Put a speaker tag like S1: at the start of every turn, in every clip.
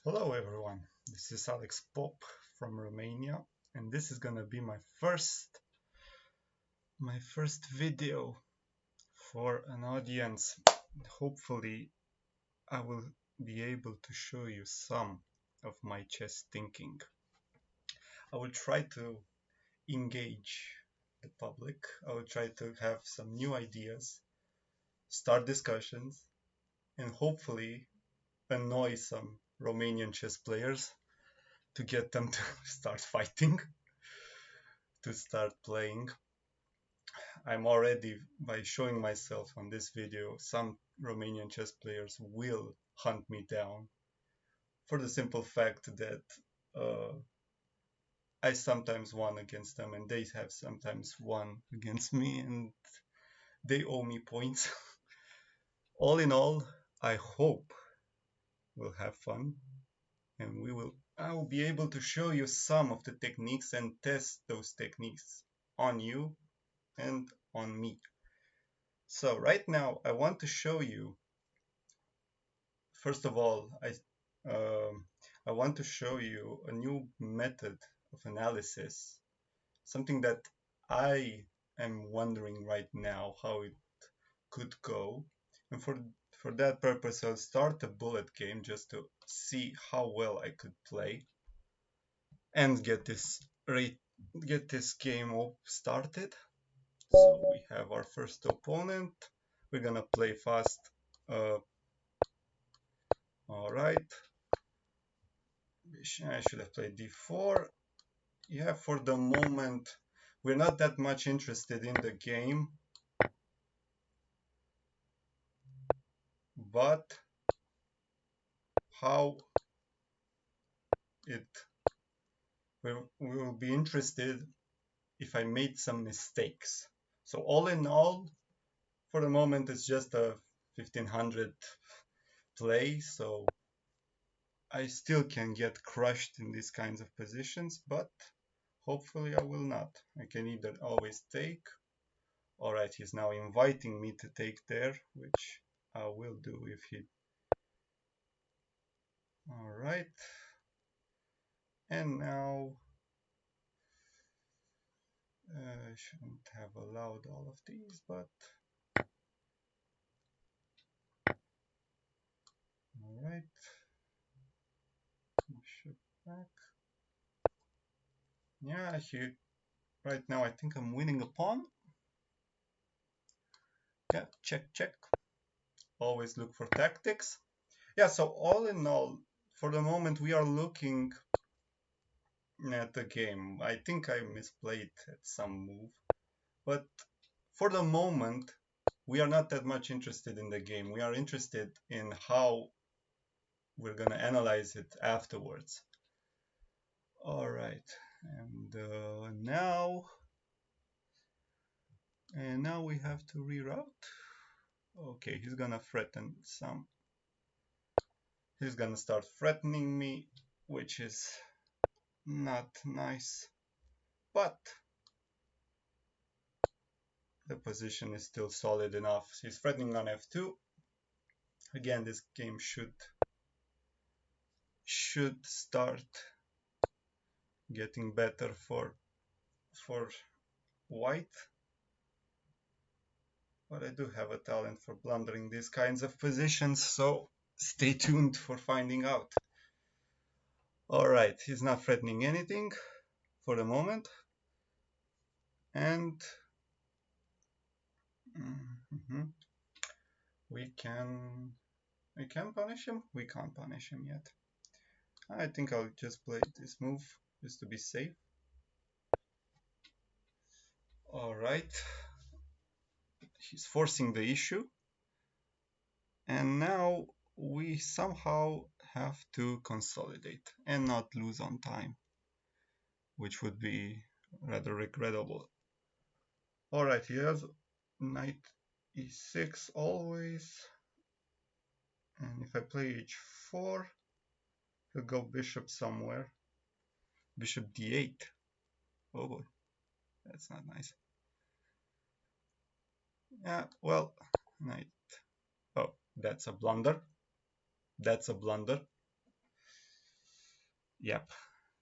S1: Hello everyone, this is Alex Pop from Romania, and this is gonna be my first video for an audience. Hopefully I will be able to show you some of my chess thinking. I will try to engage the public. I will try to have some new ideas, start discussions, and hopefully annoy some Romanian chess players to get them to start fighting, to start playing. I'm already, by showing myself on this video, some Romanian chess players will hunt me down for the simple fact that uh, I sometimes won against them and they have sometimes won against me and they owe me points. All in all, I hope we'll have fun and I will be able to show you some of the techniques and test those techniques on you and on me. So right now I want to show you, first of all, um, I want to show you a new method of analysis, something that I am wondering right now how it could go. And for that purpose, I'll start a bullet game just to see how well I could play and get this game all started. So we have our first opponent. We're gonna play fast. All right. I should have played d4. Yeah, for the moment, we're not that much interested in the game, but how it we will be interested if I made some mistakes. So all in all, for the moment, it's just a 1500 play, so I still can get crushed in these kinds of positions, but hopefully I will not. I can either always take. Alright, he's now inviting me to take there, which I will do if he... Alright, and now I shouldn't have allowed all of these, but alright, bishop back. Yeah, right now I think I'm winning a pawn. Yeah, check, check. Always look for tactics. Yeah, so all in all, for the moment we are looking at the game. I think I misplayed at some move, but for the moment we are not that much interested in the game. We are interested in how we're gonna analyze it afterwards. All right, and now we have to reroute. Okay, he's gonna threaten some. He's gonna start threatening me, which is not nice. But the position is still solid enough. He's threatening on f2. Again, this game should start getting better for white. But I do have a talent for blundering these kinds of positions, so stay tuned for finding out. Alright, he's not threatening anything for the moment. And we can punish him? We can't punish him yet. I think I'll just play this move just to be safe. Alright, he's forcing the issue. And now we somehow have to consolidate and not lose on time, which would be rather regrettable. Alright, he has knight e6 always. And if I play h4, he'll go bishop somewhere. Bishop d8. Oh boy, that's not nice. Yeah, well, knight. Oh, that's a blunder. That's a blunder. Yep,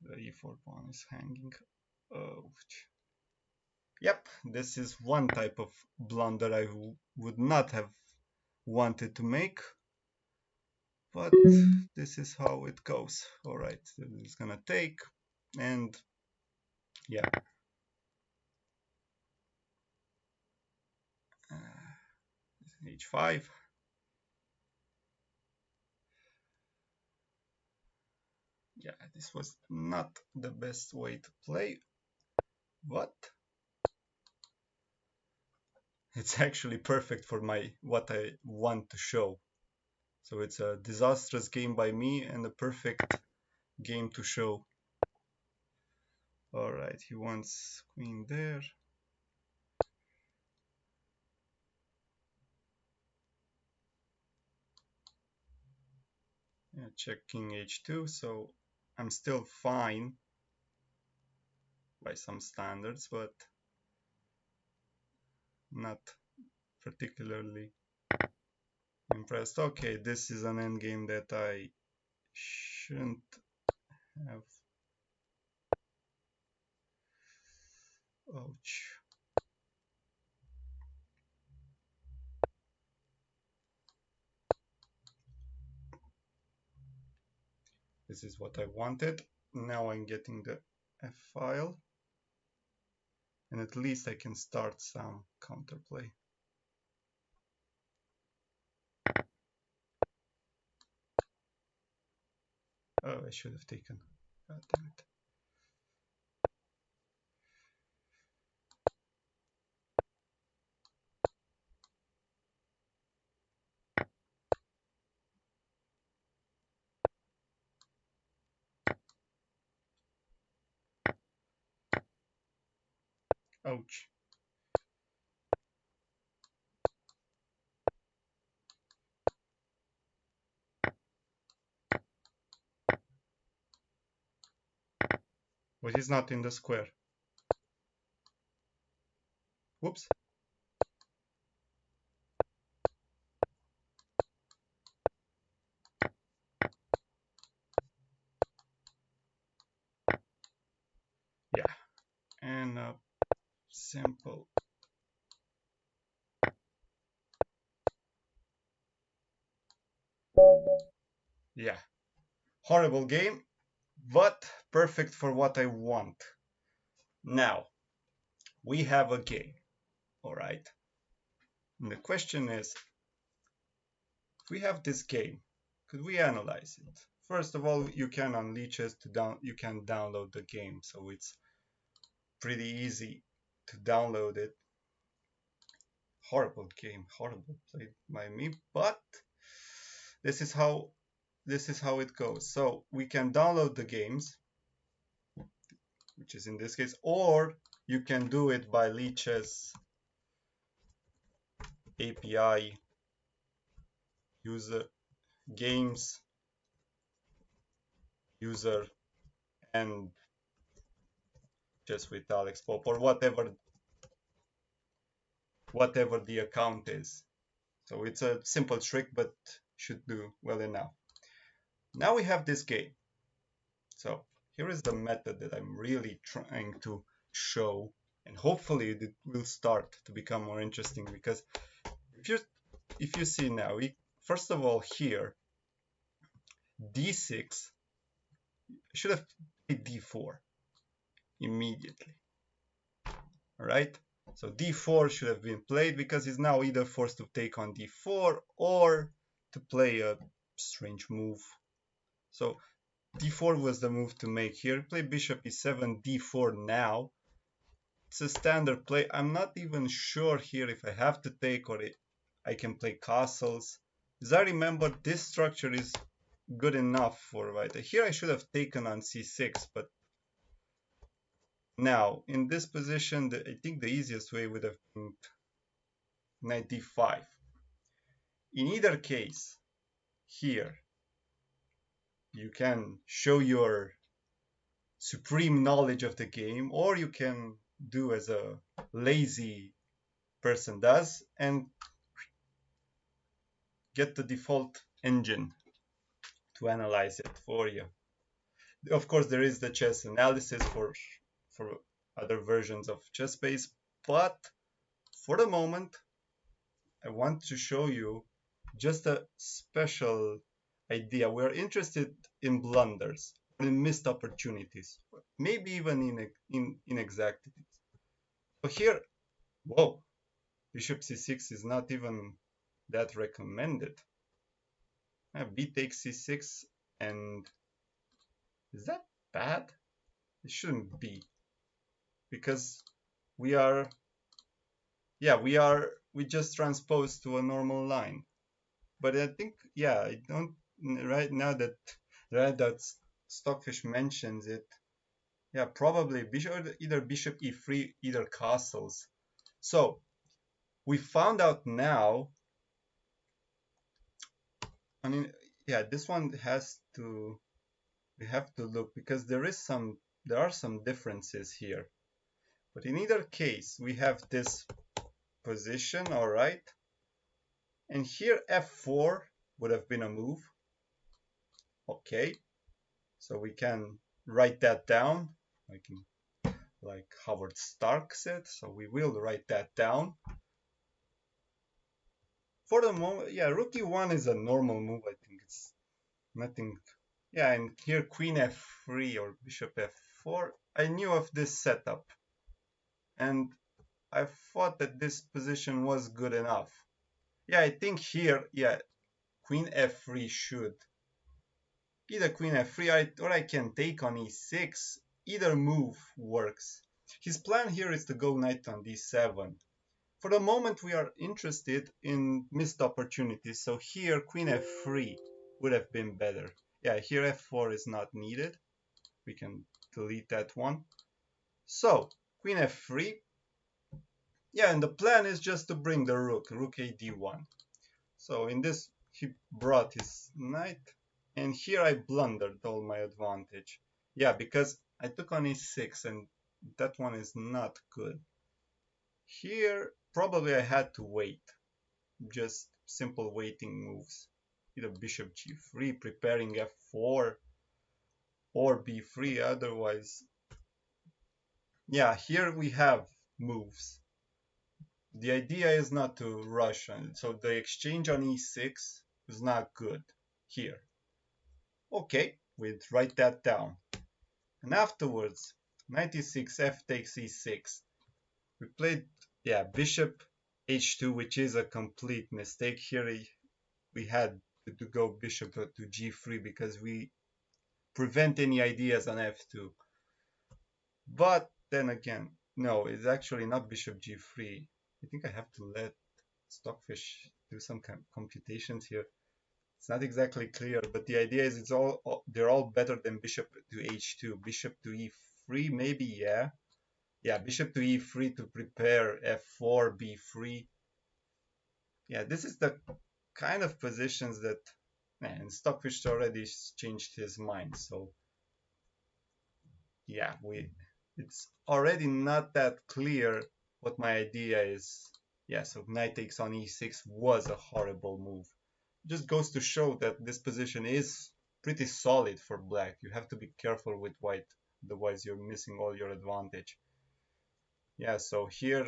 S1: the e4 pawn is hanging. Oh. Yep, this is one type of blunder I would not have wanted to make, but this is how it goes. All right, so it's gonna take, and yeah. H5. Yeah, this was not the best way to play, but it's actually perfect for what I want to show. So it's a disastrous game by me and a perfect game to show. All right, he wants queen there. Yeah, check king h2, so I'm still fine by some standards, but not particularly impressed. Okay, this is an endgame that I shouldn't have. Ouch. This is what I wanted. Now I'm getting the F file, and at least I can start some counterplay. Oh, I should have taken. God damn it. Ouch. But he's not in the square. Whoops. Yeah. And simple. Yeah. Horrible game, but perfect for what I want. Now, we have a game. All right. And the question is, if we have this game, could we analyze it? First of all, you can on Lichess you can download the game, so it's pretty easy to download it. Horrible game, horrible played by me, but this is how it goes. So we can download the games, which is in this case, or you can do it by Lichess API user games user and just with Alex Pop or whatever the account is. So it's a simple trick, but should do well enough. Now we have this game. So here is the method that I'm really trying to show, and hopefully it will start to become more interesting, because if you see now, first of all here, d6, I should have played d4 immediately. All right, so d4 should have been played because he's now either forced to take on d4 or to play a strange move. So d4 was the move to make here. Play bishop e7, d4 now. It's a standard play. I'm not even sure here if I have to take or I can play castles. As I remember, this structure is good enough for white. Here I should have taken on c6, but now in this position, I think the easiest way would have been knight d5. In either case, here you can show your supreme knowledge of the game, or you can do as a lazy person does and get the default engine to analyze it for you. Of course, there is the chess analysis for other versions of ChessBase, but for the moment, I want to show you just a special idea. We're interested in blunders, in missed opportunities, maybe even in inexactitudes. So here, whoa, bishop c6 is not even that recommended. B takes c6, and is that bad? It shouldn't be, because we are, yeah, we just transposed to a normal line. But I think, yeah, I don't, right now that Stockfish mentions it, yeah, probably bishop, either bishop e3, either castles. So we found out now, I mean, yeah, this one has to, we have to look, because there are some differences here. But in either case, we have this position, all right, and here f4 would have been a move. Okay, so we can write that down, like Howard Stark said. So we will write that down. For the moment, yeah, rook e1 is a normal move. I think it's nothing. Yeah, and here queen f3 or bishop f4. I knew of this setup, and I thought that this position was good enough. Yeah, I think here, yeah, queen f3 should. Either queen f3 or I can take on e6. Either move works. His plan here is to go knight on d7. For the moment, we are interested in missed opportunities. So here, queen f3 would have been better. Yeah, here f4 is not needed. We can delete that one. So, queen f3. Yeah, and the plan is just to bring the rook a d1. So in this, he brought his knight. And here I blundered all my advantage. Yeah, because I took on e6 and that one is not good. Here, probably I had to wait. Just simple waiting moves. Either bishop g3, preparing f4, or b3, otherwise. Yeah, here we have moves. The idea is not to rush on, so the exchange on e6 is not good here. Okay, we'd write that down. And afterwards, knight e6, f takes e6. We played, yeah, bishop h2, which is a complete mistake. Here we had to go bishop to g3 because we prevent any ideas on f2. But then again, no, it's actually not bishop g3. I think I have to let Stockfish do some kind of computations here. It's not exactly clear, but the idea is they're all better than bishop to h2. Bishop to e3, maybe, yeah. Yeah, bishop to e3 to prepare f4, b3. Yeah, this is the kind of positions that, man, Stockfish already changed his mind. So yeah, it's already not that clear what my idea is. Yeah, so knight takes on e6 was a horrible move. Just goes to show that this position is pretty solid for black. You have to be careful with white, otherwise you're missing all your advantage. Yeah, so here,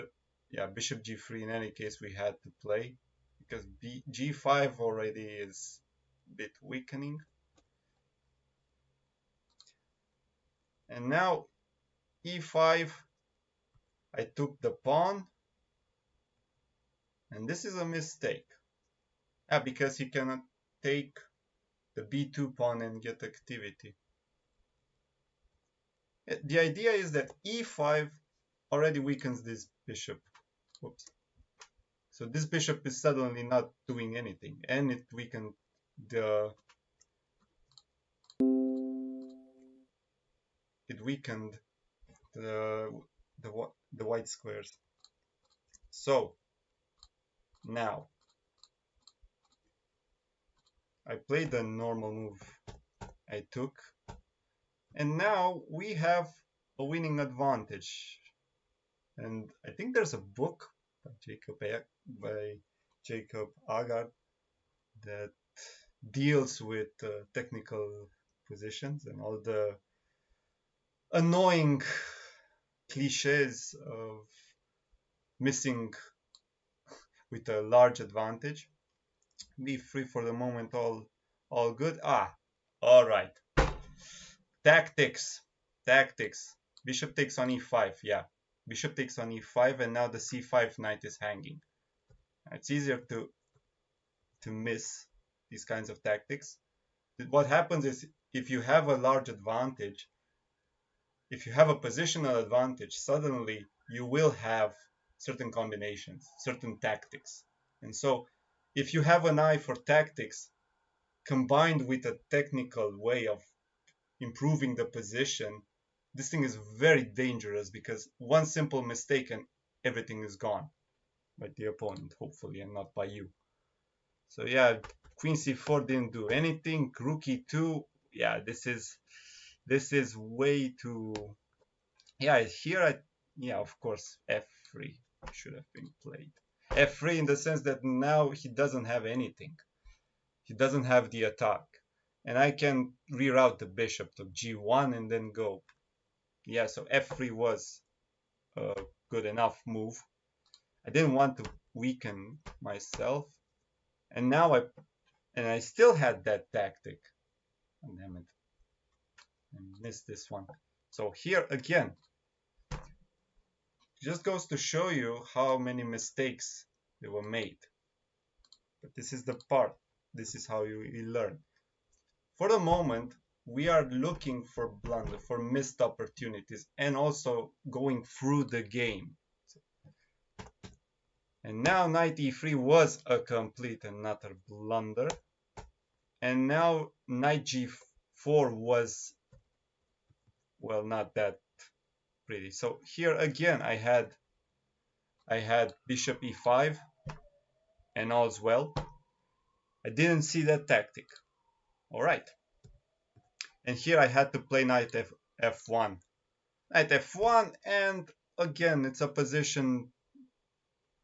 S1: yeah, bishop g3 in any case we had to play, because g5 already is a bit weakening. And now e5, I took the pawn, and this is a mistake. Because he cannot take the b2 pawn and get activity. The idea is that e5 already weakens this bishop. Whoops. So this bishop is suddenly not doing anything, and it weakened the the white squares. So now I played the normal move I took, and now we have a winning advantage. And I think there's a book by Jacob Aagaard that deals with technical positions and all the annoying cliches of missing with a large advantage. B3 for the moment, all good. All right. Tactics, tactics. Bishop takes on e5. Yeah, bishop takes on e5, and now the c5 knight is hanging. It's easier to miss these kinds of tactics. What happens is if you have a large advantage, if you have a positional advantage, suddenly you will have certain combinations, certain tactics. And so if you have an eye for tactics combined with a technical way of improving the position, this thing is very dangerous because one simple mistake and everything is gone by the opponent, hopefully, and not by you. So yeah, queen c4 didn't do anything. Rook e2, yeah, this is way too. Yeah, here yeah, of course, f3 should have been played. F3 in the sense that now he doesn't have anything. He doesn't have the attack. And I can reroute the bishop to g1 and then go. Yeah, so f3 was a good enough move. I didn't want to weaken myself. And now I still had that tactic. Oh, damn it. I missed this one. So here again, just goes to show you how many mistakes they were made. But this is the part. This is how you learn. For the moment, we are looking for blunder, for missed opportunities, and also going through the game. And now knight e3 was a complete and utter blunder. And now knight g4 was, well, not that pretty. So here again I had bishop e5 and all's well. I didn't see that tactic. All right. And here I had to play knight f1. Knight f1, and again it's a position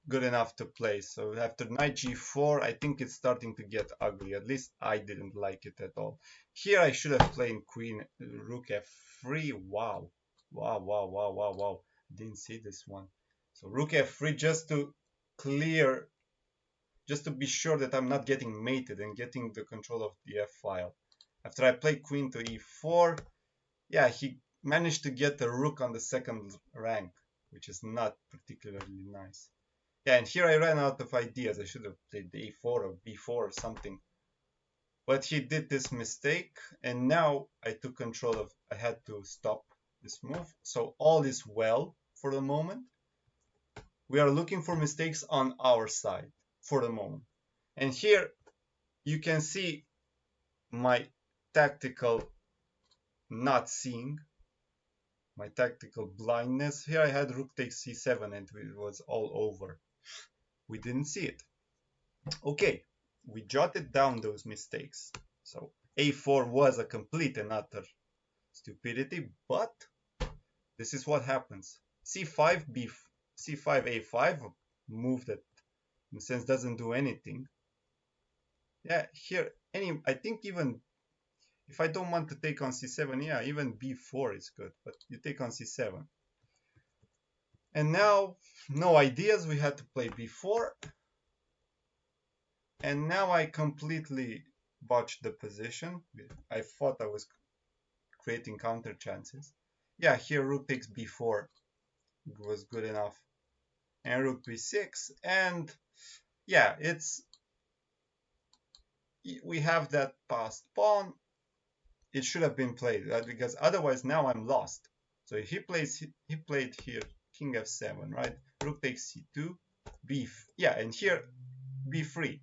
S1: good enough to play. So after knight g4, I think it's starting to get ugly. At least I didn't like it at all. Here I should have played queen rook f3. Wow. Wow. Didn't see this one. So rook f3 just to clear, just to be sure that I'm not getting mated and getting the control of the f-file. After I played queen to e4, yeah, he managed to get the rook on the second rank, which is not particularly nice. Yeah, and here I ran out of ideas. I should have played the a4 or b4 or something. But he did this mistake, and now I took control of, I had to stop this move. So all is well for the moment. We are looking for mistakes on our side for the moment. And here you can see my tactical not seeing, my tactical blindness. Here I had rook takes c7 and it was all over. We didn't see it. Okay, we jotted down those mistakes. So a4 was a complete and utter stupidity, but this is what happens. c5, c5, a5, a move that in a sense doesn't do anything. Yeah, here, I think even if I don't want to take on c7, yeah, even b4 is good, but you take on c7. And now, no ideas, we had to play b4. And now I completely botched the position. I thought I was creating counter chances. Yeah, here rook takes b4. It was good enough. And rook b6. And yeah, we have that passed pawn. It should have been played because otherwise now I'm lost. So he played here king f7, right? Rook takes c2, yeah, and here b3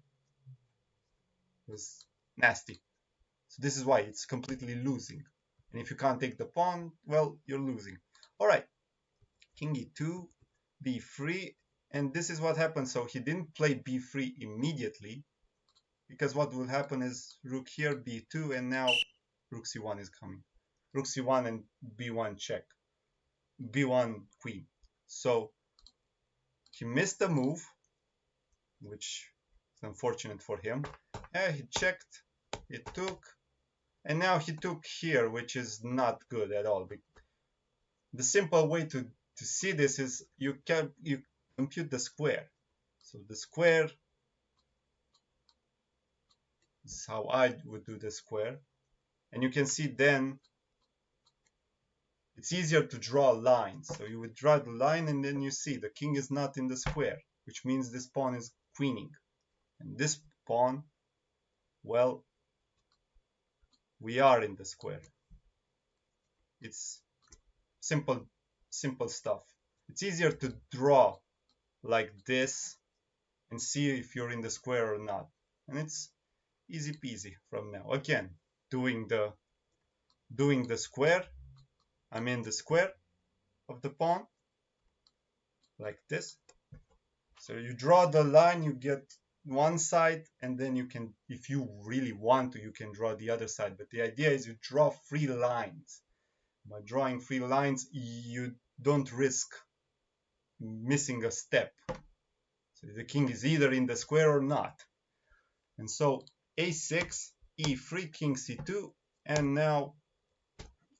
S1: was nasty. So this is why it's completely losing. And if you can't take the pawn, well, you're losing. All right, king e2, b3, and this is what happened. So he didn't play b3 immediately, because what will happen is rook here, b2, and now rook c1 is coming. Rook c1 and b1 check, b1 queen. So he missed the move, which is unfortunate for him. He checked, it took, And now he took here, which is not good at all. The simple way to see this is you compute the square. So the square is how I would do the square. And you can see then it's easier to draw a line. So you would draw the line and then you see the king is not in the square, which means this pawn is queening. And this pawn, well, we are in the square. It's simple stuff. It's easier to draw like this and see if you're in the square or not. And it's easy peasy from now. Again, doing the square. I'm in the square of the pawn like this. So you draw the line, you get one side, and then you can, if you really want to, you can draw the other side. But the idea is you draw free lines. By drawing free lines, you don't risk missing a step. So the king is either in the square or not. And so a6, e3, king c2, and now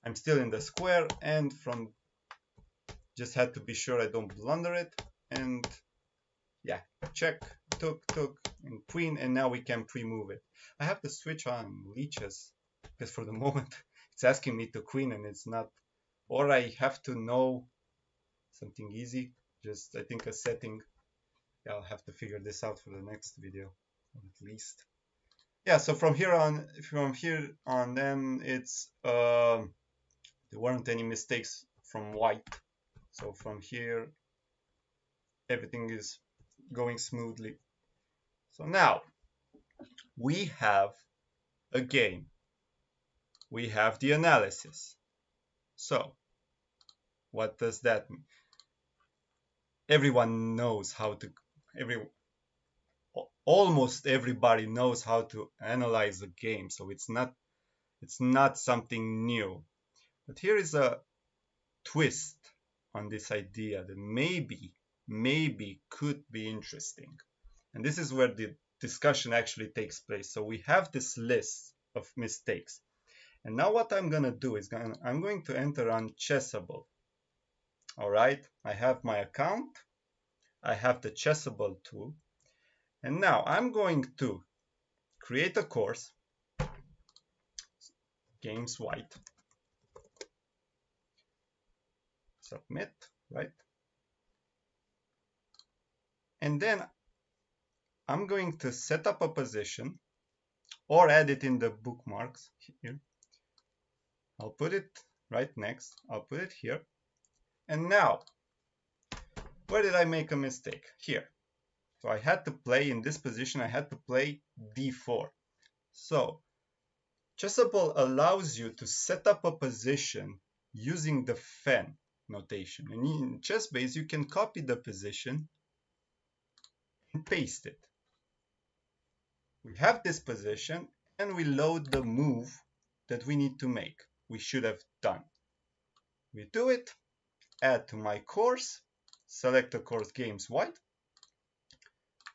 S1: I'm still in the square, and from just had to be sure I don't blunder it, and yeah, check, took, and queen, and now we can pre-move it. I have to switch on leeches because for the moment it's asking me to queen and it's not, or I have to know something easy, just I think a setting. Yeah, I'll have to figure this out for the next video, at least. Yeah, so from here on, then it's there weren't any mistakes from white. So from here, everything is going smoothly. So now we have a game. We have the analysis. So what does that mean? Everyone knows how to, almost everybody knows how to analyze a game. So it's not something new. But here is a twist on this idea that maybe could be interesting. And this is where the discussion actually takes place. So we have this list of mistakes. And now what I'm going to do is I'm going to enter on Chessable. All right, I have my account. I have the Chessable tool. And now I'm going to create a course, Games White. Submit, right? And then I'm going to set up a position or add it in the bookmarks here. I'll put it right next. I'll put it here. And now, where did I make a mistake? Here. So I had to play in this position, I had to play d4. So Chessable allows you to set up a position using the fen notation. And in Chessbase, you can copy the position and paste it. We have this position and we load the move that we need to make. We should have done. We do it, add to my course, select the course Games White.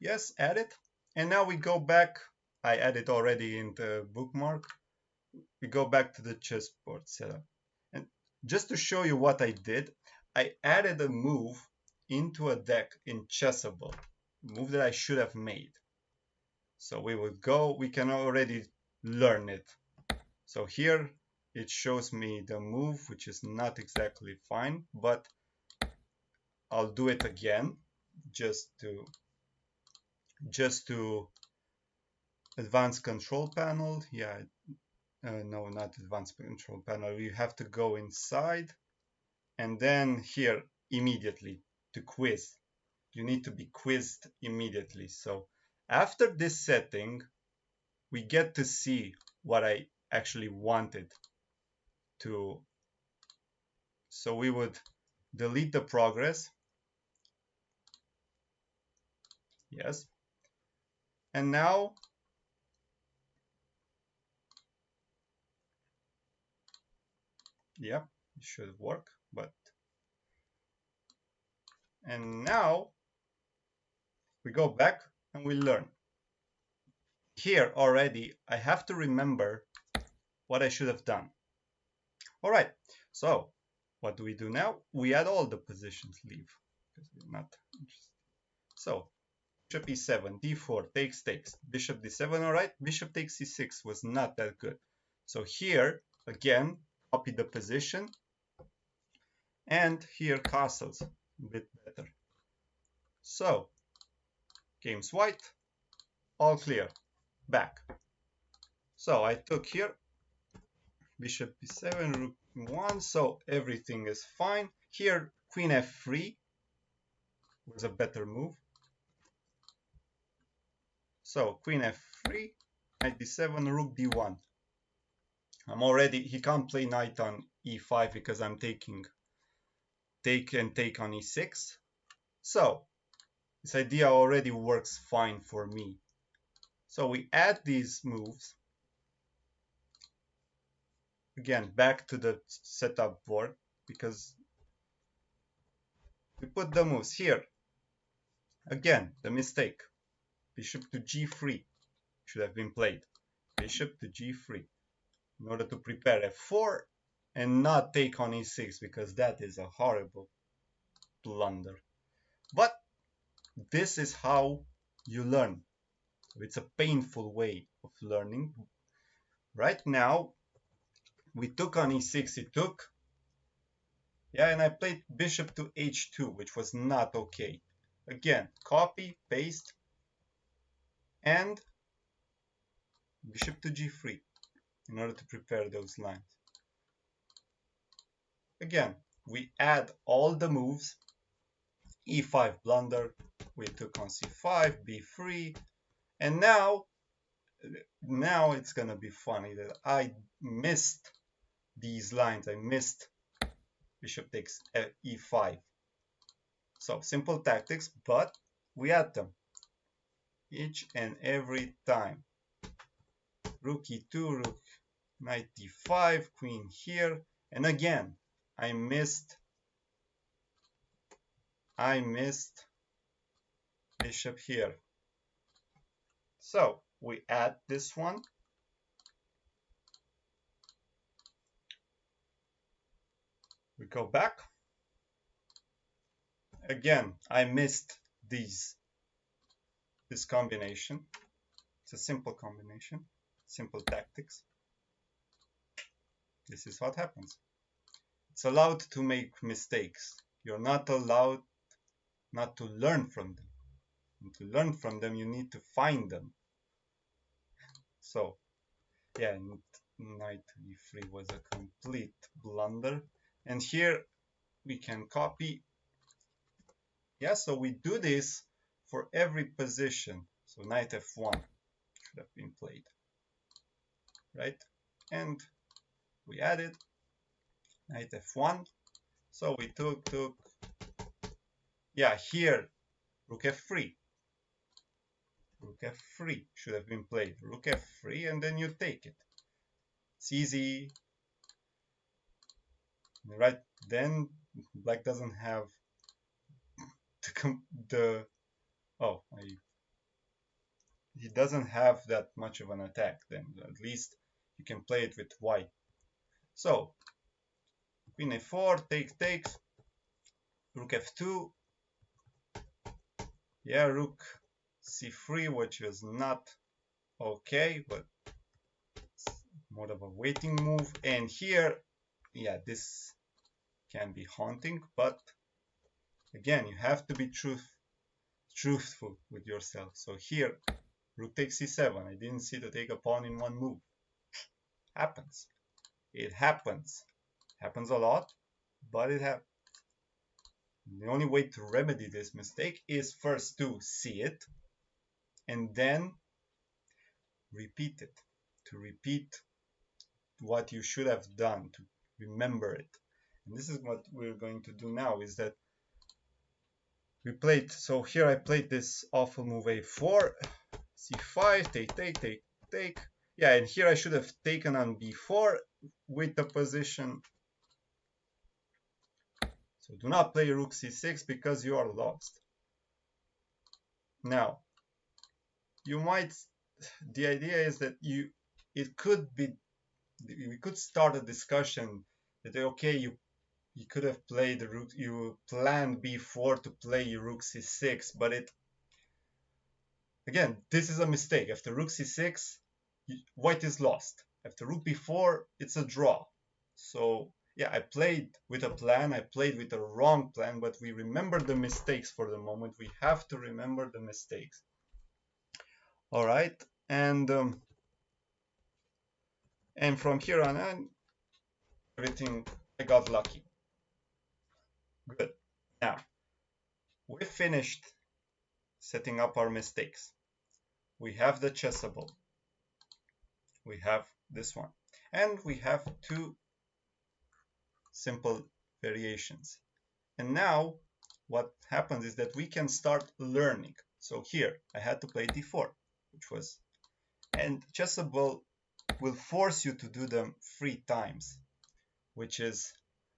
S1: Yes, add it. And now we go back. I added already in the bookmark. We go back to the chessboard setup. And just to show you what I did, I added a move into a deck in Chessable, a move that I should have made. So we would go, we can already learn it. So here it shows me the move, which is not exactly fine, but I'll do it again just to advanced control panel. Yeah, no, not advanced control panel. You have to go inside and then here immediately to quiz. You need to be quizzed immediately. So after this setting, we get to see what I actually wanted to. So we would delete the progress. Yes. And now yep, it should work, but and now we go back and we learn. Here already I have to remember what I should have done. All right, so what do we do now? We add all the positions, leave, because we're not interested. So bishop e7, d4, takes, bishop d7, all right, bishop takes c6 was not that good. So here, again, copy the position, and here castles, a bit better. So, game's white, all clear, back. So I took here, bishop b7, rook 1, so everything is fine. Here, queen f3 was a better move. So queen f3, knight d7, rook d1. He can't play knight on e5 because I'm taking take on e6. So this idea already works fine for me. So we add these moves. Again, back to the setup board, because we put the moves here. Again, the mistake. Bishop to g3 should have been played. Bishop to g3 in order to prepare f4 and not take on e6, because that is a horrible blunder. But this is how you learn. It's a painful way of learning. Right now, we took on e6, it took. Yeah, and I played bishop to h2, which was not okay. Again, copy, paste, and bishop to g3 in order to prepare those lines. Again, we add all the moves. e5 blunder, we took on c5, b3, and now it's gonna be funny that I missed these lines. I missed bishop takes e5. So simple tactics, but we add them each and every time. Rook e2, rook knight d5, queen here, and again I missed bishop here. So we add this one. We go back. Again, I missed this combination. It's a simple combination, simple tactics. This is what happens. It's allowed to make mistakes. You're not allowed not to learn from them. And to learn from them, you need to find them. So, yeah, knight e3 was a complete blunder. And here we can copy. Yeah, so we do this for every position. So knight f1 should have been played, right? And we added knight f1. So we took, yeah, here, rook f3. Rook f3 should have been played. Rook f3, and then you take it. It's easy, right? Then black doesn't have he doesn't have that much of an attack. Then at least you can play it with white. So queen a4, takes, rook f2, yeah, rook c3, which was not okay, but it's more of a waiting move. And here, yeah, this can be haunting, but again, you have to be truthful with yourself. So here, rook takes c7. I didn't see to take a pawn in one move. Happens. It happens. Happens a lot, but it happens. The only way to remedy this mistake is first to see it and then repeat it. To repeat what you should have done, to remember it. And this is what we're going to do now, is that we played, so here I played this awful move a4, c5, take. Yeah, and here I should have taken on b4 with the position. So do not play rook c6 because you are lost. Now, the idea is that it could be we could start a discussion that okay, you could have played the rook, you planned b4 to play rook c6, but again, this is a mistake. After rook c6, white is lost. After rook b4, it's a draw. So yeah, I played with a plan, I played with a wrong plan, but we remember the mistakes for the moment. We have to remember the mistakes. All right, and from here on, everything, I got lucky. Good. Now, we finished setting up our mistakes. We have the chessable. We have this one. And we have two simple variations. And now what happens is that we can start learning. So here I had to play d4, which was, and chessable will force you to do them 3 times, which is,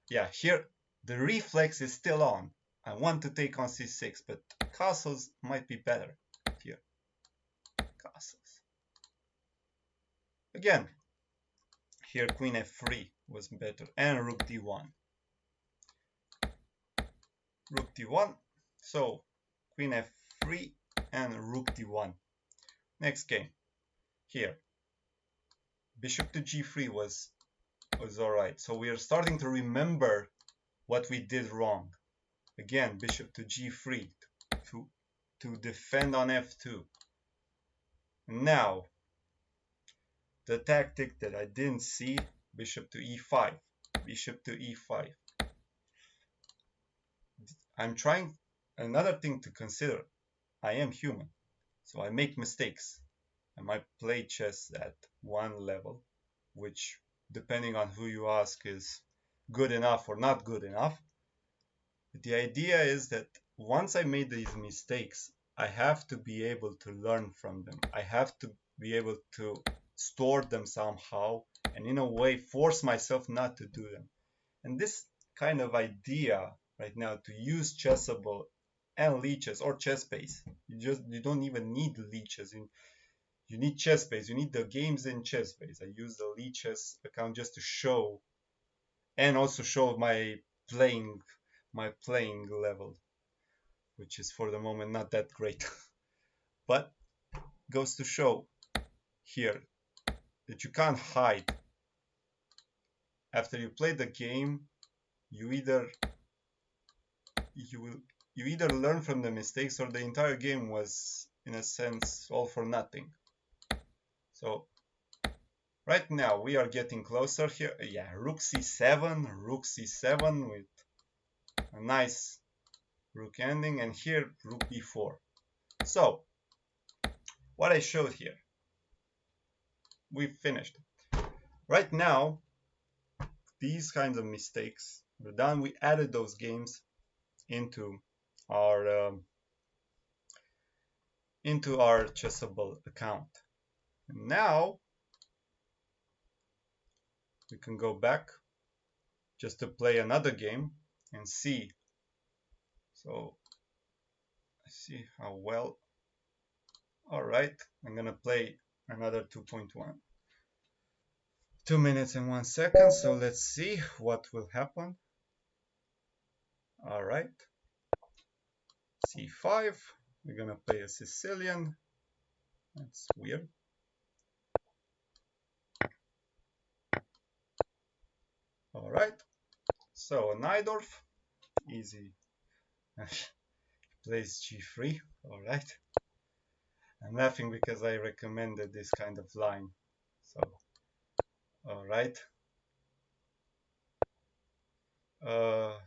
S1: yeah, here the reflex is still on. I want to take on c6, but castles might be better here. Castles. Again, here queen f3 was better, and rook d1. Rook d1, so queen f3 and rook d1. Next game, here, bishop to g3 was alright. So we are starting to remember what we did wrong. Again, bishop to g3 to defend on f2. Now, the tactic that I didn't see, bishop to e5. Bishop to e5. I'm trying, another thing to consider, I am human, so I make mistakes. I might play chess at one level, which, depending on who you ask, is good enough or not good enough. But the idea is that once I made these mistakes, I have to be able to learn from them. I have to be able to store them somehow and in a way force myself not to do them. And this kind of idea right now to use chessable and leeches or chessbase, you don't even need leeches. You need chessbase, you need the games in chessbase. I use the leeches account just to show and also show my playing level, which is for the moment not that great. But goes to show here that you can't hide. After you play the game, you either learn from the mistakes or the entire game was, in a sense, all for nothing. So right now we are getting closer here. Yeah, rook c7 with a nice rook ending, and here rook b4. So what I showed here, we finished. Right now, these kinds of mistakes were done. We added those games into our chessable account. And now we can go back just to play another game and see. So let's see how well. All right, I'm gonna play another 2.1. 2 minutes and 1 second. So let's see what will happen. All right, c5. We're gonna play a Sicilian. That's weird. All right, so Najdorf, easy. Plays g3. All right. I'm laughing because I recommended this kind of line. So, all right. I'm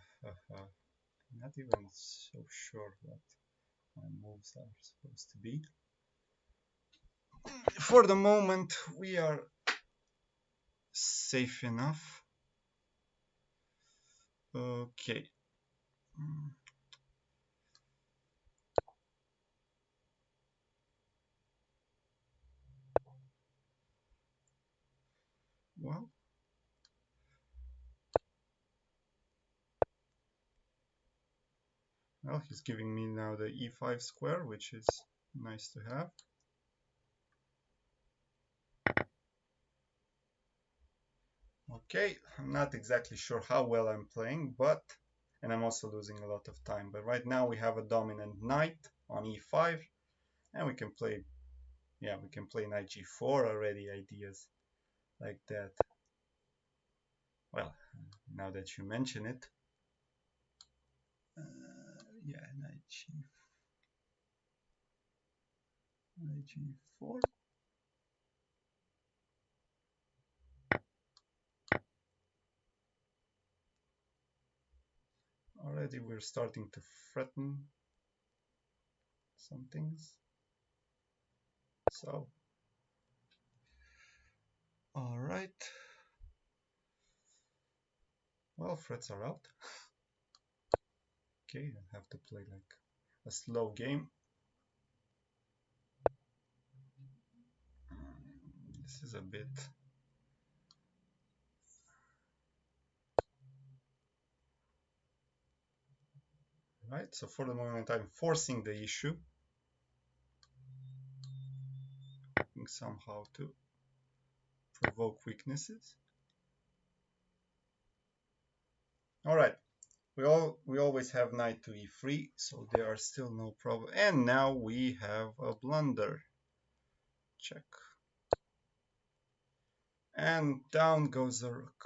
S1: not even so sure what my moves are supposed to be. For the moment, we are safe enough. Okay. Well, he's giving me now the e5 square, which is nice to have. Okay, I'm not exactly sure how well I'm playing, but, and I'm also losing a lot of time, but right now we have a dominant knight on e5, and we can play, yeah, we can play knight g4 already, ideas like that. Well, now that you mention it, yeah, knight g4. Already we're starting to threaten some things. So, all right. Well, threats are out. Okay, I have to play like a slow game. This is a bit. Right, so for the moment I'm forcing the issue. Somehow to provoke weaknesses. Alright, we always have knight to e3, so there are still no problem. And now we have a blunder. Check. And down goes the rook.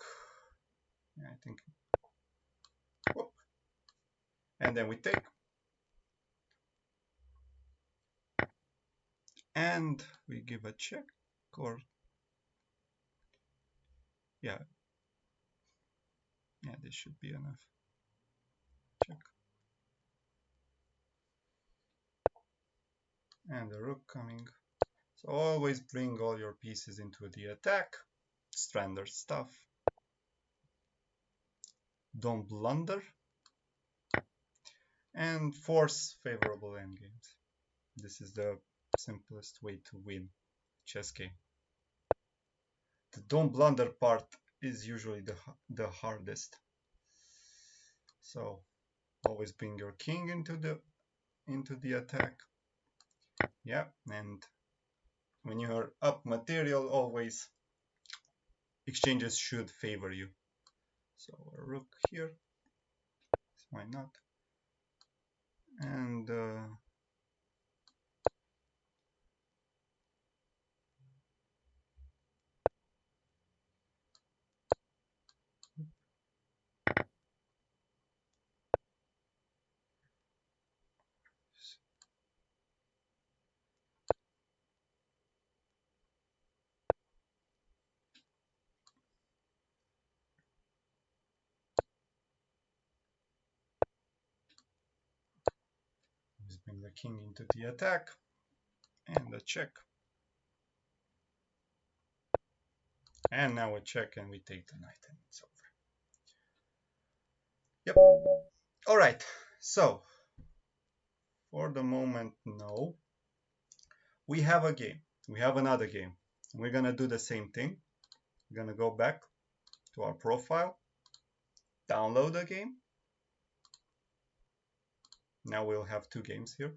S1: Yeah, I think. Whoop. And then we take. And we give a check, or yeah, this should be enough. Check. And the rook coming. So always bring all your pieces into the attack. Standard stuff. Don't blunder. And force favorable endgames. This is the simplest way to win chess game. The don't blunder part is usually the hardest. So always bring your king into the attack. Yeah, and when you are up material, always exchanges should favor you. So a rook here, why not? And just bring the king into the attack and a check. And now a check and we take the knight and it's over. Yep. All right. So for the moment, no. We have a game. We have another game. We're going to do the same thing. We're going to go back to our profile, download the game. Now we'll have two games here.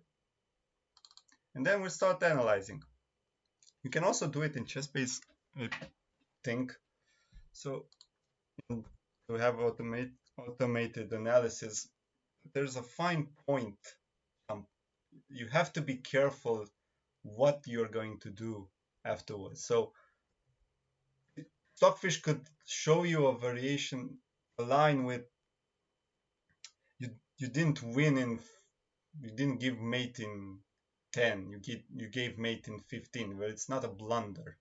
S1: And then we'll start analyzing. You can also do it in ChessBase, I think. So to have automated analysis, there's a fine point. You have to be careful what you're going to do afterwards. So Stockfish could show you a variation, a line with you didn't win in, you didn't give mate in 10, you gave mate in 15, where it's not a blunder.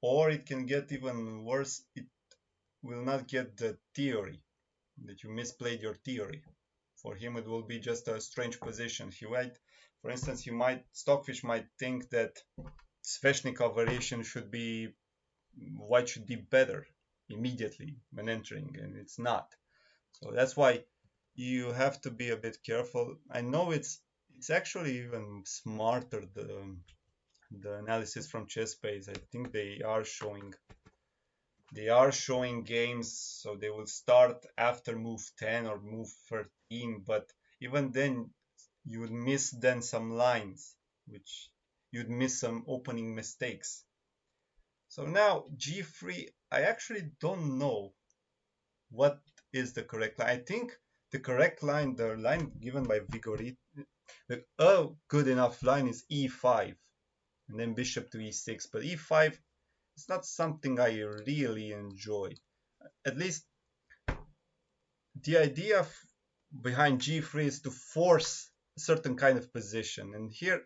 S1: Or it can get even worse, it will not get the theory, that you misplayed your theory. For him it will be just a strange position. He might, for instance, Stockfish might think that Sveshnikov variation should be, white should be better immediately when entering, and it's not. So that's why you have to be a bit careful. I know it's actually even smarter, the analysis from ChessBase. I think they are showing games, so they will start after move 10 or move 13, but even then you would miss then some lines, which you'd miss some opening mistakes. So now g3, I actually don't know what is the correct line. I think the correct line, the line given by Vigorito, a good enough line is e5 and then bishop to e6. But e5 is not something I really enjoy. At least the idea behind g3 is to force a certain kind of position. And here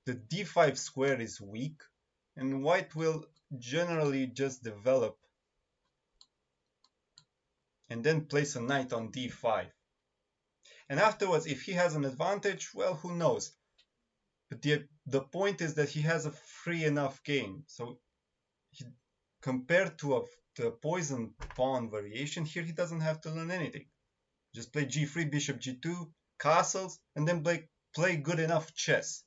S1: the d5 square is weak, and white will generally just develop and then place a knight on d5. And afterwards, if he has an advantage, well, who knows? But the point is that he has a free enough game. So he, compared to the poison pawn variation, here he doesn't have to learn anything. Just play g3, bishop g2, castles, and then play good enough chess.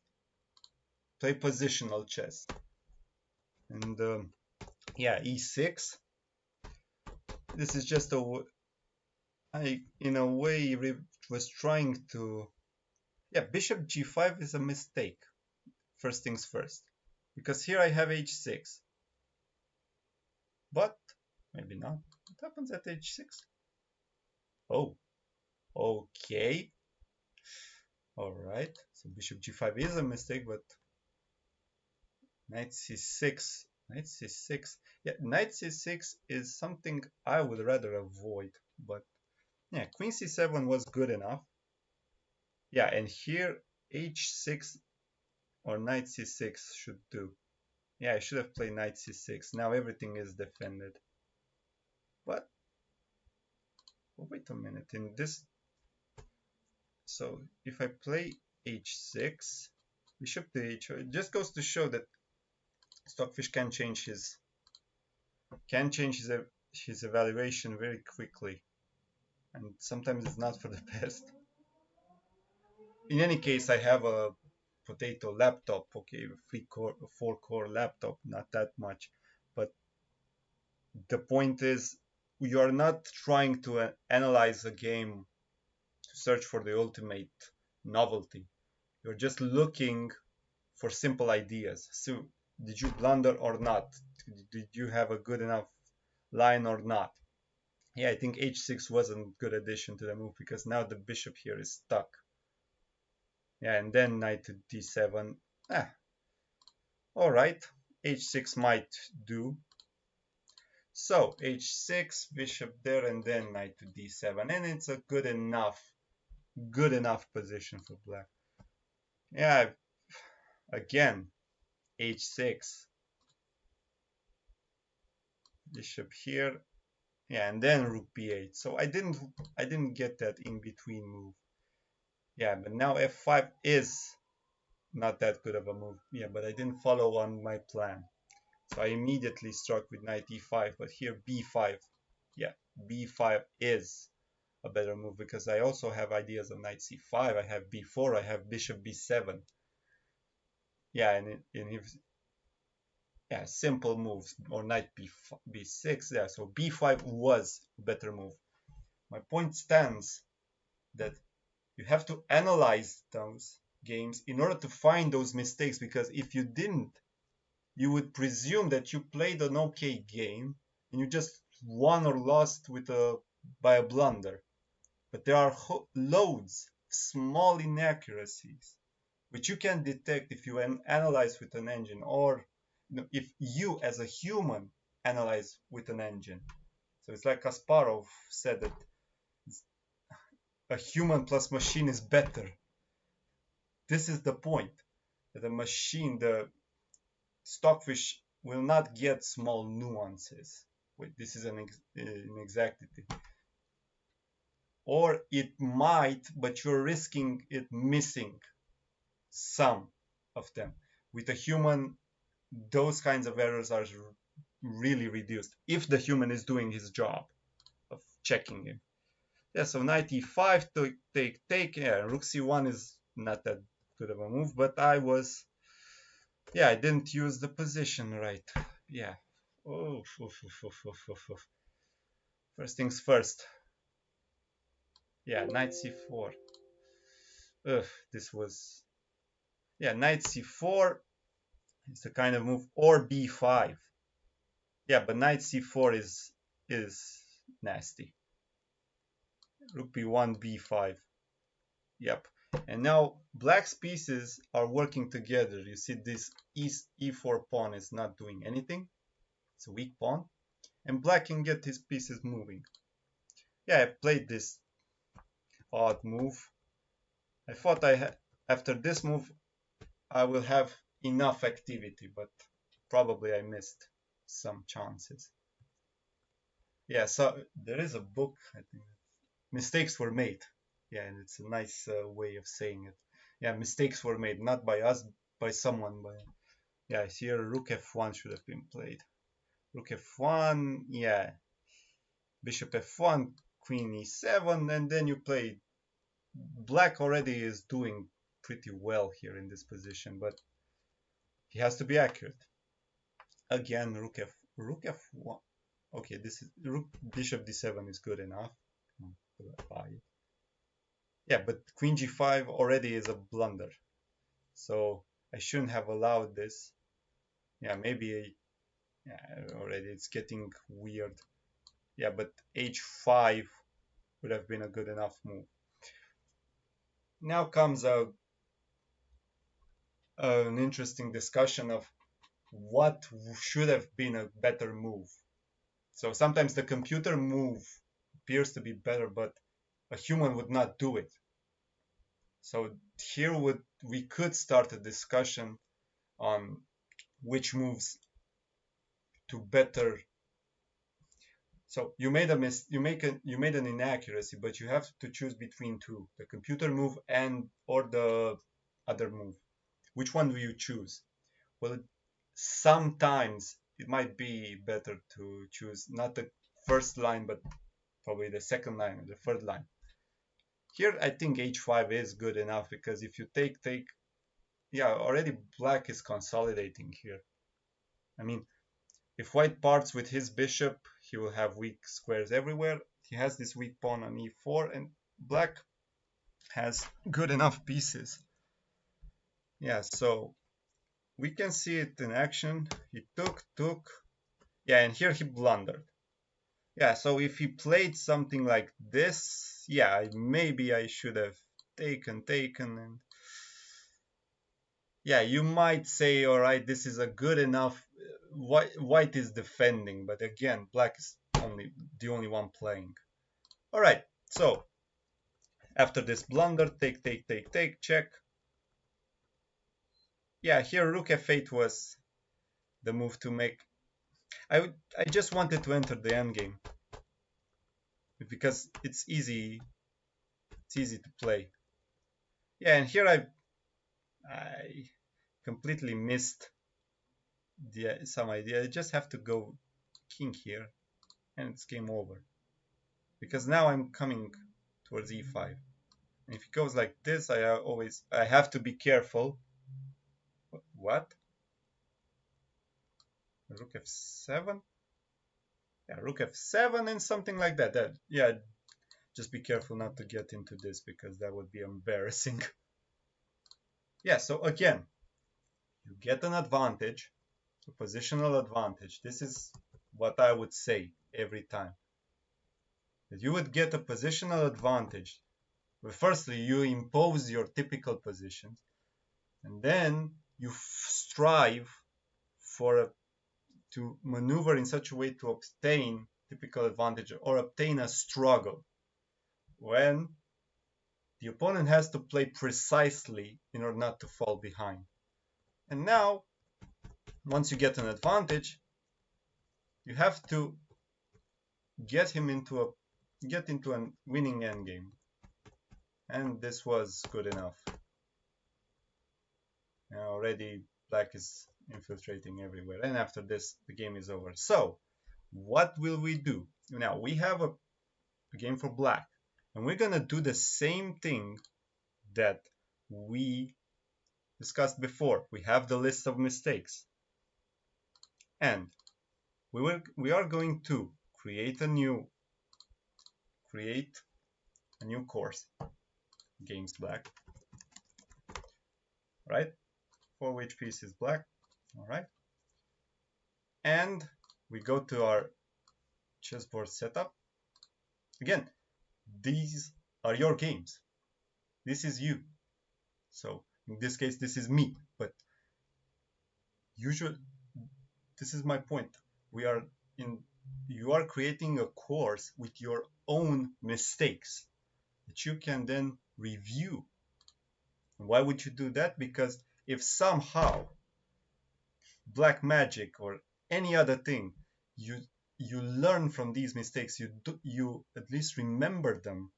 S1: Play positional chess. And yeah, e6. This is just in a way, was trying to... Yeah, bishop g5 is a mistake. First things first. Because here I have h6. But, maybe not. What happens at h6? Oh, okay. Alright, so bishop g5 is a mistake, but knight c6. Knight c6. Yeah, knight c6 is something I would rather avoid. But, yeah, queen c7 was good enough. Yeah, and here h6 or knight c6 should do. Yeah, I should have played knight c6. Now everything is defended. But wait a minute. In this, so if I play h6, bishop to h, it just goes to show that Stockfish can change his evaluation very quickly, and sometimes it's not for the best. In any case, I have a potato laptop, okay, 4-core laptop, not that much, but the point is, you are not trying to analyze a game to search for the ultimate novelty. You're just looking for simple ideas. So, did you blunder or not? Did you have a good enough line or not? Yeah, I think h6 wasn't a good addition to the move because now the bishop here is stuck. Yeah, and then knight to d7. Alright, h6 might do. So, h6, bishop there, and then knight to d7. And it's a good enough position for black. Yeah, again, h6. Bishop here. Yeah, and then rook b8. So I didn't get that in between move. Yeah, but now f5 is not that good of a move. Yeah, but I didn't follow on my plan. So I immediately struck with knight e5, but here b5. Yeah, b5 is a better move because I also have ideas of knight c5. I have b4. I have bishop b7. Yeah, and yeah, simple moves, or knight b6. Yeah, so b5 was a better move. My point stands that you have to analyze those games in order to find those mistakes, because if you didn't, you would presume that you played an okay game and you just won or lost by a blunder. But there are loads of small inaccuracies which you can detect if you analyze with an engine, or if you as a human analyze with an engine. So it's like Kasparov said that a human plus machine is better. This is the point. The machine, the Stockfish, will not get small nuances. Wait, this is an inexactitude. Or it might, but you're risking it missing some of them. With a human, those kinds of errors are really reduced if the human is doing his job of checking it. Yeah, so knight e5 to take. Yeah, rook c1 is not that good of a move, but I didn't use the position right. Yeah. Oh, first things first. Yeah, knight c4. Ugh, this was... Yeah, knight c4 is the kind of move, or b5. Yeah, but knight c4 is nasty. Rook b1, b5. Yep. And now black's pieces are working together. You see this e4 pawn is not doing anything. It's a weak pawn. And black can get his pieces moving. Yeah, I played this odd move. I thought after this move I will have enough activity, but probably I missed some chances. Yeah, so there is a book, I think, Mistakes Were Made. Yeah, and it's a nice way of saying it. Yeah, mistakes were made, not by us, by someone. Yeah, here Rook f1 should have been played. Rook f1, yeah. Bishop f1, Queen e7, and then you play. Black already is doing pretty well here in this position, but he has to be accurate. Again, Rook f1. Okay, this is Rook Bishop d7 is good enough. Yeah, but Queen g5 already is a blunder, so I shouldn't have allowed this. Yeah, maybe already it's getting weird. Yeah, but h5 would have been a good enough move. Now comes an interesting discussion of what should have been a better move. So sometimes the computer move appears to be better, but a human would not do it. So here we could start a discussion on which moves to better. So you made an inaccuracy, but you have to choose between two: the computer move or the other move. Which one do you choose? Well, sometimes it might be better to choose not the first line, but probably the second line or the third line. Here, I think h5 is good enough because if you take, yeah, already black is consolidating here. I mean, if white parts with his bishop, he will have weak squares everywhere. He has this weak pawn on e4, and black has good enough pieces. Yeah, so we can see it in action. He took. Yeah, and here he blundered. Yeah, so if he played something like this, yeah, maybe I should have taken, and yeah, you might say, all right, this is a good enough. White is defending, but again, black is the only one playing. All right, so after this blunder, take, check. Yeah, here Rook f8 was the move to make. I just wanted to enter the endgame because it's easy. It's easy to play. Yeah, and here I completely missed some idea. I just have to go king here, and it's game over. Because now I'm coming towards e5. And if it goes like this, I have to be careful. What? Rook f7? Yeah, rook f7 and something like that. Yeah, just be careful not to get into this because that would be embarrassing. Yeah, so again, you get an advantage, a positional advantage. This is what I would say every time. That you would get a positional advantage. But firstly, you impose your typical positions, and then you strive to maneuver in such a way to obtain typical advantage or obtain a struggle when the opponent has to play precisely in order not to fall behind. And now, once you get an advantage, you have to get into a winning endgame. And this was good enough. Already black is infiltrating everywhere, and after this the game is over. So what will we do now? We have a game for black, and we're gonna do the same thing that we discussed before. We have the list of mistakes, and we are going to create a new course, games black, right? For which piece is black, all right? And we go to our chessboard setup. Again, these are your games. This is you. So in this case, this is me. But usually, this is my point. You are creating a course with your own mistakes that you can then review. Why would you do that? Because if somehow black magic or any other thing, you learn from these mistakes, you at least remember them,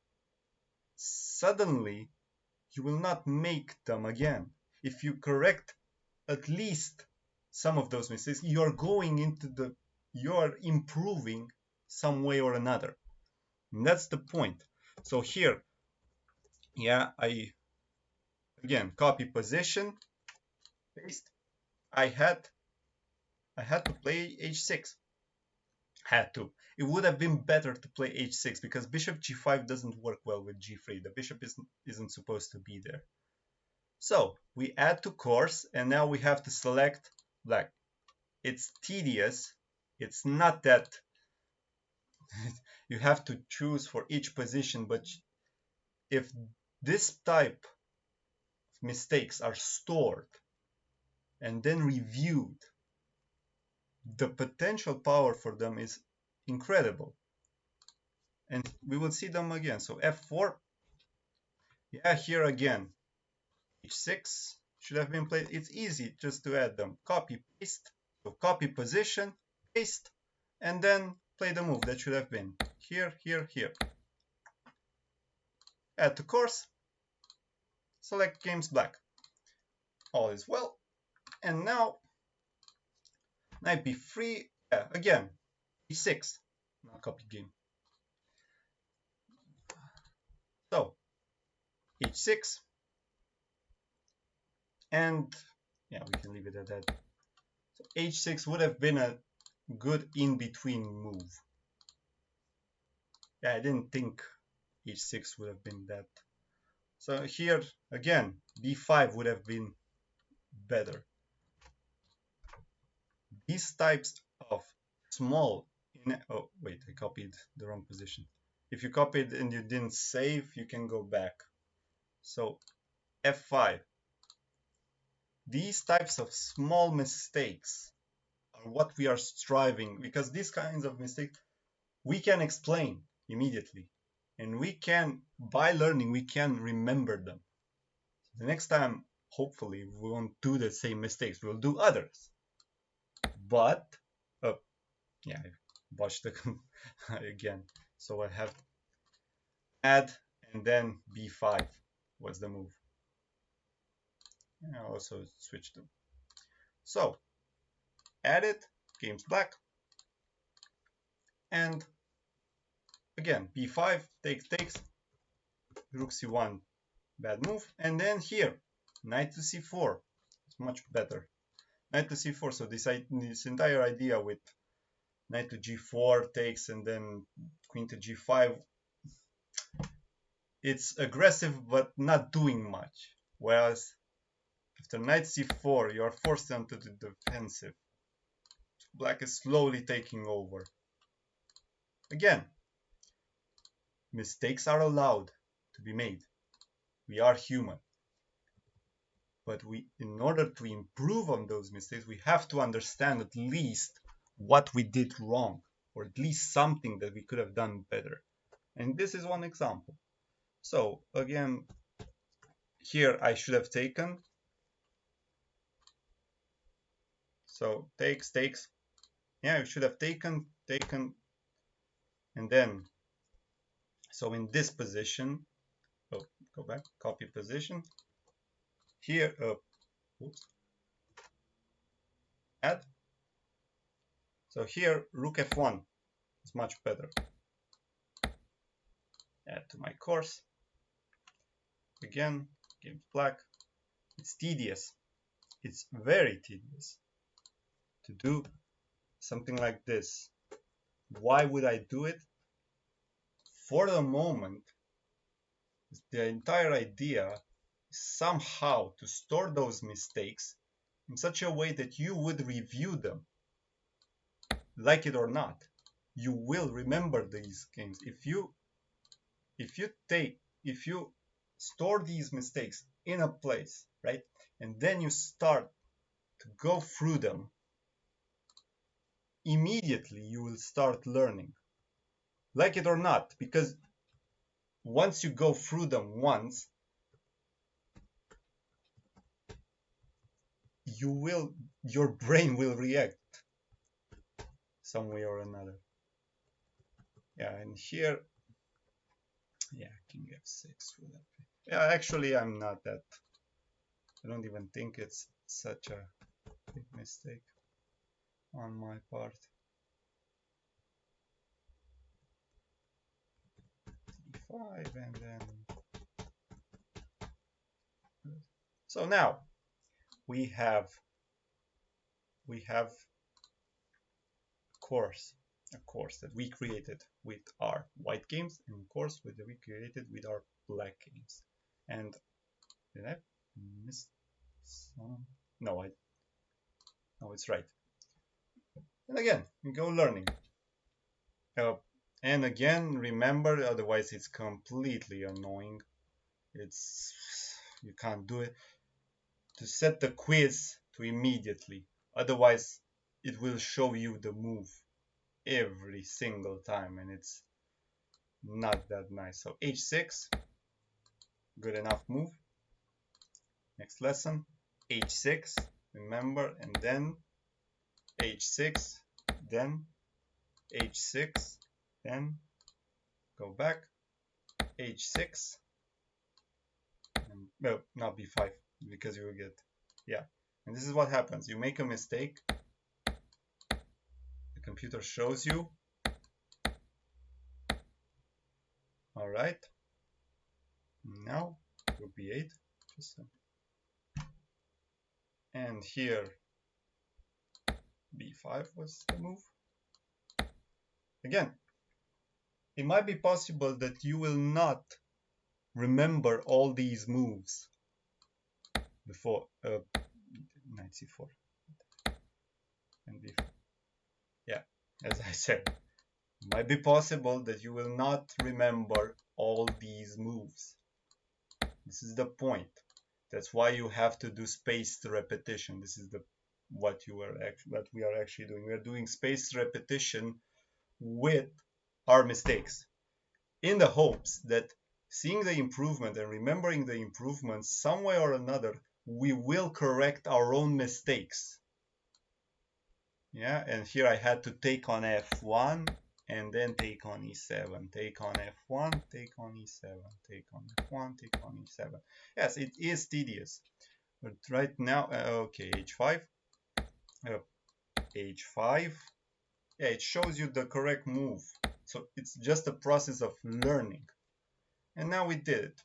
S1: suddenly you will not make them again. If you correct at least some of those mistakes, you're improving some way or another. And that's the point. So here, yeah, I again copy position, paste. I had to play h6. Had to. It would have been better to play h6 because bishop g5 doesn't work well with g3. The bishop isn't supposed to be there. So we add to course, and now we have to select black. It's tedious. It's not that you have to choose for each position, but if this type of mistakes are stored and then reviewed, the potential power for them is incredible. And we will see them again. So f4, yeah, here again, h6 should have been played. It's easy just to add them. Copy, paste. So copy position, paste, and then play the move that should have been here, here, here. Add to course, select games black. All is well. And now, knight b3, yeah, again, e6, not copy game. So, h6, and yeah, we can leave it at that. So h6 would have been a good in-between move. Yeah, I didn't think h6 would have been that. So here, again, b5 would have been better. These types of small, oh wait, I copied the wrong position. If you copied and you didn't save, you can go back. So f5. These types of small mistakes are what we are striving, because these kinds of mistakes we can explain immediately, and we can, by learning, we can remember them. The next time, hopefully, we won't do the same mistakes. We'll do others. But, yeah, I botched the again. So I have add, and then b5 was the move. And I also switched them. So, added, games black, and again, b5, takes, rook c1, bad move, and then here, knight to c4, it's much better. Knight to c4, so this entire idea with knight to g4 takes and then queen to g5, it's aggressive but not doing much. Whereas after knight c4, you are forced onto the defensive. Black is slowly taking over. Again, mistakes are allowed to be made. We are human. But in order to improve on those mistakes, we have to understand at least what we did wrong, or at least something that we could have done better. And this is one example. So again, here I should have taken. So takes. Yeah, you should have taken, and then, so in this position, oh, go back, copy position. Here, oops, add. So here, rook f1 is much better. Add to my course. Again, games black. It's tedious. It's very tedious to do something like this. Why would I do it? For the moment, the entire idea is somehow to store those mistakes in such a way that you would review them. like it or not, you will remember these games. If you store these mistakes in a place, right, and then you start to go through them, immediately you will start learning, like it or not, because once you go through them once, your brain will react some way or another. Yeah, and here, yeah, king f6 with that. Yeah, actually, I don't even think it's such a big mistake on my part. d5 and then. So now we have a course that we created with our white games and a course that we created with our black games. And did I miss some? No, it's right. And again, we go learning. And again, remember, otherwise it's completely annoying. You can't do it. To set the quiz to immediately. Otherwise, it will show you the move every single time, and it's not that nice. So h6, good enough move. Next lesson, h6, remember, and then h6, then h6, then go back, h6, and, well, not b5, because you will get, yeah. And this is what happens. You make a mistake, the computer shows you, all right, now rook b8, and here b5 was the move. Again, it might be possible that you will not remember all these moves before knight c4 and b4. Yeah, as I said, it might be possible that you will not remember all these moves. This is the point. That's why you have to do spaced repetition. This is what we are actually doing. We are doing spaced repetition with our mistakes, in the hopes that seeing the improvement and remembering the improvements, some way or another, we will correct our own mistakes. Yeah, and here I had to take on f1 and then take on e7, take on f1, take on e7, take on f1, take on e7. Yes, it is tedious, but right now, okay, h5, h5, yeah, it shows you the correct move. So it's just a process of learning. And now we did it.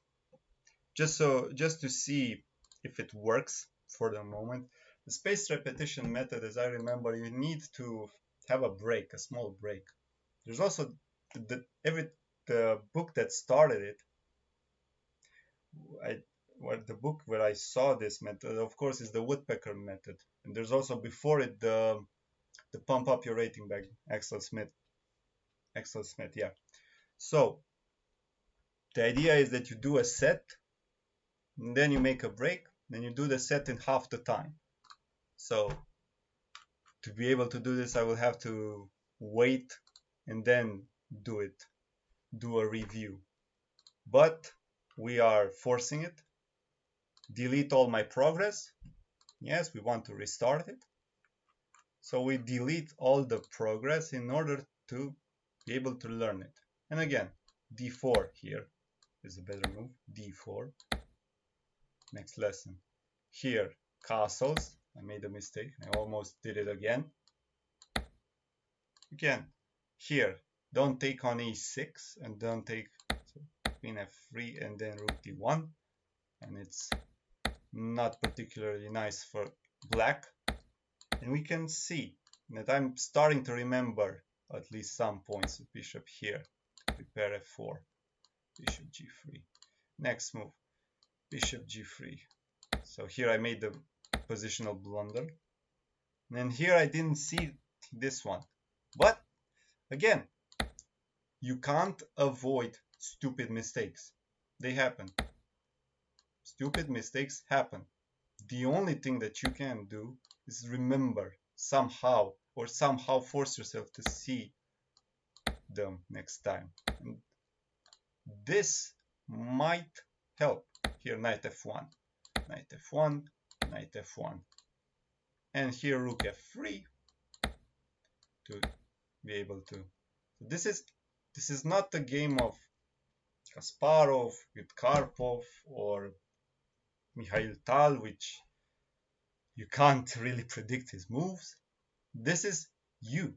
S1: Just to see if it works for the moment. The spaced repetition method, as I remember, you need to have a break, a small break. There's also the book that started it. The book where I saw this method, of course, is the woodpecker method. And there's also before it the pump up your rating by Axel Smith. Yeah. So the idea is that you do a set, and then you make a break, then you do the set in half the time. So to be able to do this, I will have to wait and then do a review. But we are forcing it. Delete all my progress. Yes, we want to restart it. So we delete all the progress in order to be able to learn it. And again, d4 here is a better move. d4. Next lesson. Here, castles. I made a mistake. I almost did it again. Again, here, don't take on e6 and don't take queen f3 and then rook d1. And it's not particularly nice for black. And we can see that I'm starting to remember at least some points of bishop here. Prepare f4, bishop g3. Next move, bishop g3. So here I made the positional blunder. And here I didn't see this one. But again, you can't avoid stupid mistakes. They happen. Stupid mistakes happen. The only thing that you can do is remember somehow, or somehow force yourself to see them next time. And this might help. Here, knight f1, knight f1, knight f1, and here rook f3 to be able to. So this is not a game of Kasparov with Karpov or Mikhail Tal, which you can't really predict his moves. This is you.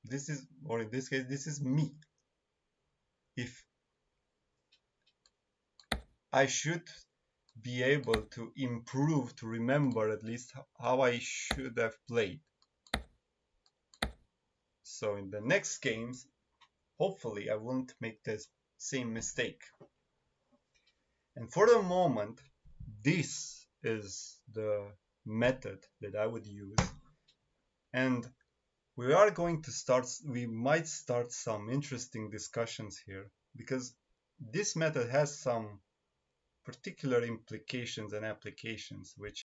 S1: This is, or in this case, this is me. If I should be able to improve, to remember at least how I should have played. So in the next games, hopefully I won't make the same mistake. And for the moment, this is the method that I would use. And we are going to start, we might start some interesting discussions here, because this method has some particular implications and applications which